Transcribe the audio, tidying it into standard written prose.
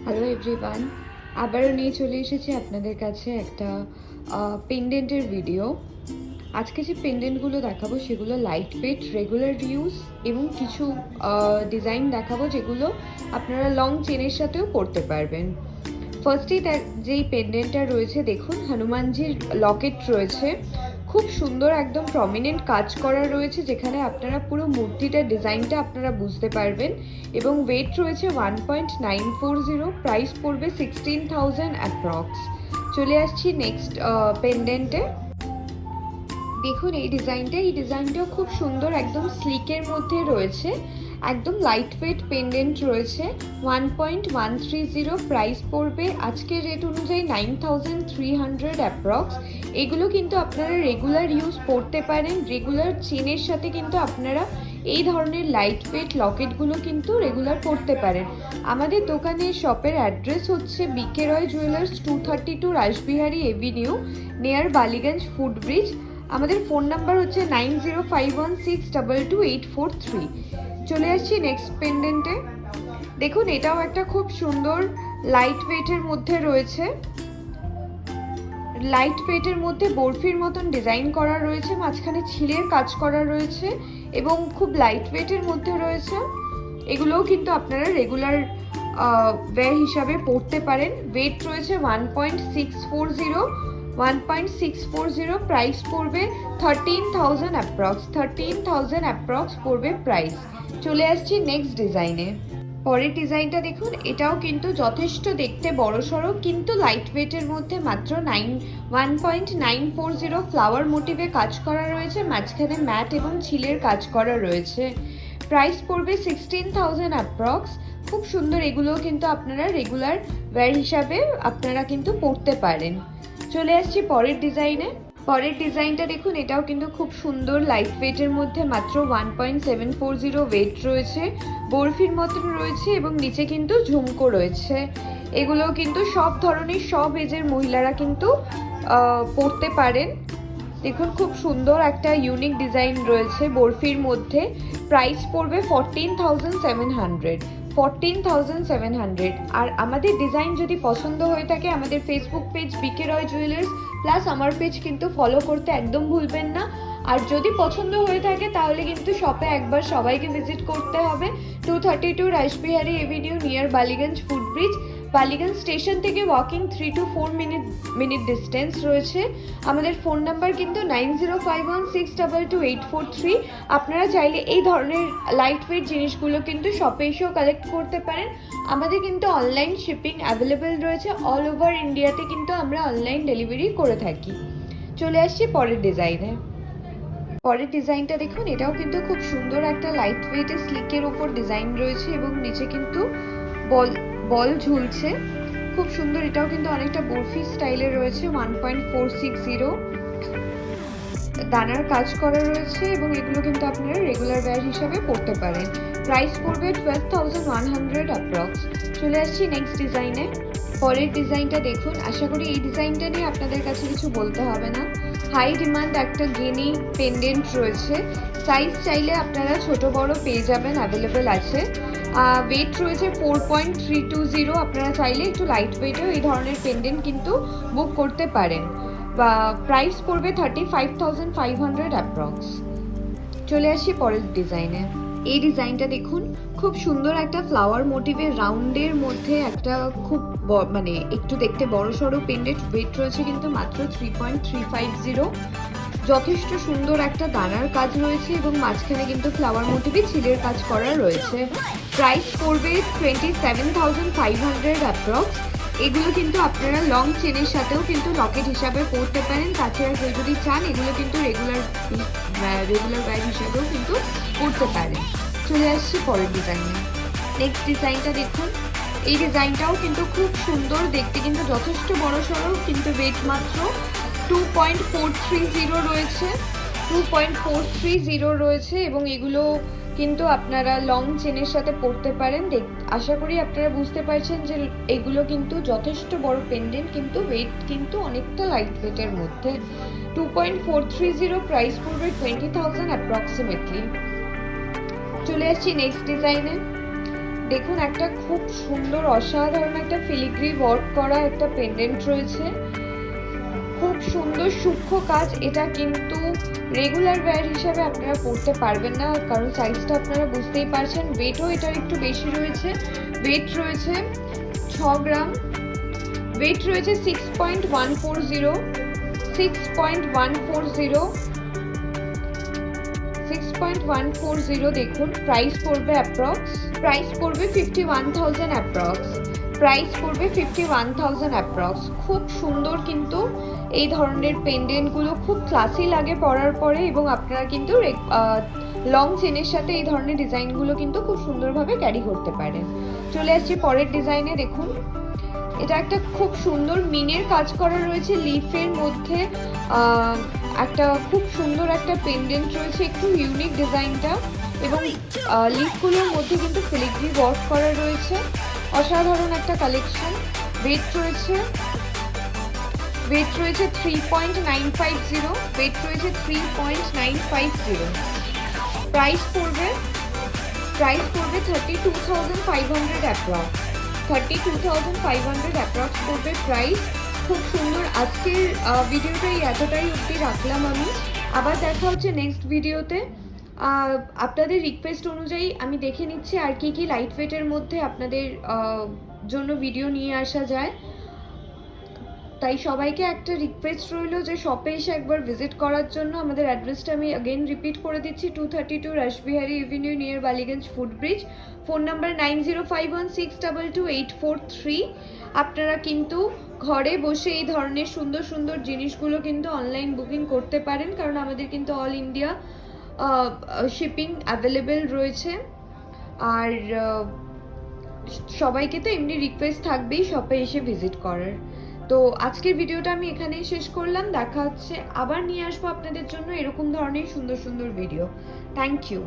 Hello everyone, আবারও নিয়ে চলে এসেছি আপনাদের কাছে একটা পেন্ডেন্টের ভিডিও। আজকে যে পেন্ডেন্টগুলো দেখাবো সেগুলো লাইট ওয়েট, রেগুলার ইউজ এবং কিছু ডিজাইন দেখাবো যেগুলো আপনারা লং চেনের সাথেও পরতে পারবেন। ফার্স্টেই যেই পেন্ডেন্টটা রয়েছে দেখুন, হনুমানজির লকেট রয়েছে, খুব সুন্দর একদম প্রমিনেন্ট কাজ করা রয়েছে, যেখানে আপনারা পুরো মূর্তিটার ডিজাইনটা আপনারা বুঝতে পারবেন। এবং ওয়েট রয়েছে 1.940, প্রাইস পড়বে 16,000 অ্যাপ্রক্স। চলে আসছি নেক্সট পেন্ডেন্টে। দেখুন এই ডিজাইনটাও খুব সুন্দর, একদম স্লিকের মধ্যে রয়েছে, একদম লাইট ওয়েট পেন্ডেন্ট রয়েছে। 1.130, প্রাইস পড়বে আজকের রেট অনুযায়ী 9,300 অ্যাপ্রক্স। এগুলো কিন্তু আপনারা রেগুলার ইউজ করতে পারেন, রেগুলার চেনের সাথে কিন্তু আপনারা এই ধরনের লাইট ওয়েট লকেটগুলো কিন্তু রেগুলার করতে পারেন। আমাদের দোকানের শপের অ্যাড্রেস হচ্ছে B K Roy jewellers, 232 Rashbehari avenue, near Ballygunge footbridge. আমাদের ফোন নাম্বার হচ্ছে 9051622843। চলে আসছি নেক্সট পেন্ডেন্টে। দেখুন এটাও একটা খুব সুন্দর লাইট ওয়েটের মধ্যে রয়েছে, লাইট ওয়েটের মধ্যে বরফির মতন ডিজাইন করা রয়েছে, মাঝখানে ছিলের কাজ করা রয়েছে এবং খুব লাইট ওয়েটের মধ্যে রয়েছে। এগুলোও কিন্তু আপনারা রেগুলার ওয়্যার হিসাবে পরতে পারেন। ওয়েট রয়েছে 1.640, প্রাইস পড়বে 13,000 অ্যাপ্রক্স। 13,000 অ্যাপ্রক্স পড়বে প্রাইস। চলে আসছি নেক্সট ডিজাইনে। পরের ডিজাইনটা দেখুন, এটাও কিন্তু যথেষ্ট দেখতে বড়সড়, কিন্তু লাইট ওয়েটের মধ্যে মাত্র 1.940 ফ্লাওয়ার মোটিভে কাজ করা রয়েছে, মাঝখানে ম্যাট এবং ছিলের কাজ করা রয়েছে। প্রাইস পড়বে 16,000 অ্যাপ্রক্স। খুব সুন্দর, এগুলোও কিন্তু আপনারা রেগুলার ওয়্যার হিসাবে আপনারা কিন্তু পরতে পারেন। চলে আসছি পরের ডিজাইনে। পরের ডিজাইনটা দেখুন, এটাও কিন্তু খুব সুন্দর লাইট ওয়েটের মধ্যে, মাত্র 1.740 ওয়েট রয়েছে, বরফির মতন রয়েছে এবং নিচে কিন্তু ঝুমকো রয়েছে। এগুলো কিন্তু সব ধরনের সব এজের মহিলারা কিন্তু পরতে পারেন। দেখুন খুব সুন্দর একটা ইউনিক ডিজাইন রয়েছে বরফির মধ্যে। প্রাইস পড়বে 14,700। 14,700। আর আমাদের ডিজাইন যদি পছন্দ হয়ে থাকে, আমাদের ফেসবুক পেজ বিকে রয় জুয়েলার্স প্লাস আমার পেজ কিন্তু ফলো করতে একদম ভুলবেন না। আর যদি পছন্দ হয়ে থাকে তাহলে কিন্তু শপে একবার সবাইকে ভিজিট করতে হবে। 232 Rashbehari avenue, near Ballygunge footbridge. Ballygunge station থেকে ওয়াকিং 3 to 4 মিনিট ডিস্টেন্স রয়েছে। আমাদের ফোন নাম্বার কিন্তু 9051622843। আপনারা চাইলে এই ধরনের লাইট ওয়েট জিনিসগুলো কিন্তু শপে এসেও কালেক্ট করতে পারেন। আমাদের কিন্তু অনলাইন শিপিং অ্যাভেলেবেল রয়েছে, অল ওভার ইন্ডিয়াতে কিন্তু আমরা অনলাইন ডেলিভারি করে থাকি। চলে আসছি পরের ডিজাইনে। পরের ডিজাইনটা দেখুন, এটাও কিন্তু খুব সুন্দর একটা লাইট ওয়েটের স্লিকের উপর ডিজাইন রয়েছে এবং নিচে কিন্তু বল ঝুলছে, খুব সুন্দর। এটাও কিন্তু অনেকটা বরফি স্টাইলে রয়েছে। 1.460 দানার কাজ করা রয়েছে এবং এগুলো কিন্তু আপনারা রেগুলার ওয়্যার হিসাবে পরতে পারেন। প্রাইস পড়বে 12,100 অ্যাপ্রক্স। চলে আসছি নেক্সট ডিজাইনে। পরের ডিজাইনটা দেখুন, আশা করি এই ডিজাইনটা নিয়ে আপনাদের কাছে কিছু বলতে হবে না। হাই ডিমান্ড একটা গেনি পেন্ডেন্ট রয়েছে, সাইজ চাইলে আপনারা ছোট বড় পেয়ে যাবেন, অ্যাভেলেবেল আছে। ওয়েট রয়েছে 4.320। আপনারা চাইলে একটু লাইট ওয়েটেও এই ধরনের পেন্ডেন্ট কিন্তু বুক করতে পারেন। বা প্রাইস পড়বে 35,500 অ্যাপ্রক্স। চলে আসি পরের ডিজাইনে। এই ডিজাইনটা দেখুন, খুব সুন্দর একটা ফ্লাওয়ার মোটিভের রাউন্ডের মধ্যে একটা খুব মানে একটু দেখতে বড় সড়ো পেন্ডেন্ট। ওয়েট রয়েছে কিন্তু মাত্র 3.350। যথেষ্ট সুন্দর একটা দানার কাজ রয়েছে এবং মাঝখানে কিন্তু ফ্লাওয়ার মোটিভে ছিলের কাজ করা রয়েছে। প্রাইস পড়বে 27,500 অ্যাপ্রক্স। এগুলো কিন্তু আপনারা লং চেনের সাথেও কিন্তু লকেট হিসাবে পরতে পারেন। তাছাড়া কেউ যদি চান এগুলো কিন্তু রেগুলার ওয়্যার হিসাবেও কিন্তু পরতে পারেন। চলে আসছি পরের ডিজাইনে। নেক্সট ডিজাইনটা দেখুন, এই ডিজাইনটাও কিন্তু খুব সুন্দর দেখতে, কিন্তু যথেষ্ট বড় সড়ো, কিন্তু ওয়েট মাত্র 2.430 রয়েছে। 2.430 রয়েছে এবং এগুলো কিন্তু আপনারা লং চেনের সাথে পরতে পারেন। আশা করি আপনারা বুঝতে পারছেন যে এগুলো কিন্তু যথেষ্ট বড় পেন্ডেন্ট, কিন্তু ওয়েট কিন্তু অনেকটা লাইট ওয়েটের মধ্যে। 2.430, প্রাইস পড়বে 20,000 অ্যাপ্রক্সিমেটলি। চলে আসছি নেক্সট ডিজাইনে। দেখুন একটা খুব সুন্দর অসাধারণ একটা ফিলিগ্রি ওয়ার্ক করা একটা পেন্ডেন্ট রয়েছে, খুব সুন্দর সূক্ষ্ম কাজ। এটা কিন্তু রেগুলার ওয়্যার হিসাবে আপনারা পরতে পারবেন না, কারণ সাইজটা আপনারা বুঝতেই পারছেন। ওয়েটও এটার একটু বেশি রয়েছে, ওয়েট রয়েছে 6 গ্রাম, ওয়েট রয়েছে 6.140, 6.140 দেখুন। প্রাইস পড়বে 51,000 অ্যাপ্রক্স, প্রাইস পড়বে 51,000 অ্যাপ্রক্স। খুব সুন্দর কিন্তু এই ধরনের পেন্ডেন্টগুলো, খুব ক্লাসি লাগে পরার পরে, এবং আপনারা কিন্তু লং চেনের সাথে এই ধরনের ডিজাইনগুলো কিন্তু খুব সুন্দরভাবে ক্যারি করতে পারেন। চলে আসছি পরের ডিজাইনে। দেখুন এটা একটা খুব সুন্দর মিনের কাজ করা রয়েছে, লিফের মধ্যে একটা খুব সুন্দর একটা পেন্ডেন্ট রয়েছে, একটু ইউনিক ডিজাইনটা, এবং লিফগুলোর মধ্যে কিন্তু ফিলিগ্রি ওয়ার্ক করা রয়েছে। অসাধারণ একটা কালেকশন। ওয়েট রয়েছে 3.950, ওয়েট রয়েছে 3.950। প্রাইস পড়বে 32,500 অ্যাপ্রক্স, 32,500 অ্যাপ্রক্স পড়বে প্রাইস। খুব সুন্দর। আজকের ভিডিওটাই এতটাই অবধি রাখলাম আমি। আবার দেখা হচ্ছে নেক্সট ভিডিওতে। আপনাদের রিকোয়েস্ট অনুযায়ী আমি দেখে নিচ্ছি আর কি লাইট ওয়েটের মধ্যে আপনাদের জন্য ভিডিও নিয়ে আসা যায়। তাই সবাইকে একটা রিকোয়েস্ট রইল যে শপে এসে একবার ভিজিট করার জন্য। আমাদের অ্যাড্রেসটা আমি अगेन রিপিট করে দিচ্ছি, 232 Rashbehari avenue near Ballygunge footbridge. Phone number 9051622843। আপনারা কিন্তু ঘরে বসে এই ধরনের সুন্দর সুন্দর জিনিসগুলো কিন্তু অনলাইন বুকিং করতে পারেন, কারণ আমাদের কিন্তু অল ইন্ডিয়া শিপিং অ্যাভেলেবেল রয়েছে। আর সবাইকে তো এমনি রিকোয়েস্ট থাকবেই শপে এসে ভিজিট করার। তো আজকের ভিডিওটা আমি এখানেই শেষ করলাম। দেখা হচ্ছে, আবার নিয়ে আসবো আপনাদের জন্য এরকম ধরনের সুন্দর সুন্দর ভিডিও। Thank you.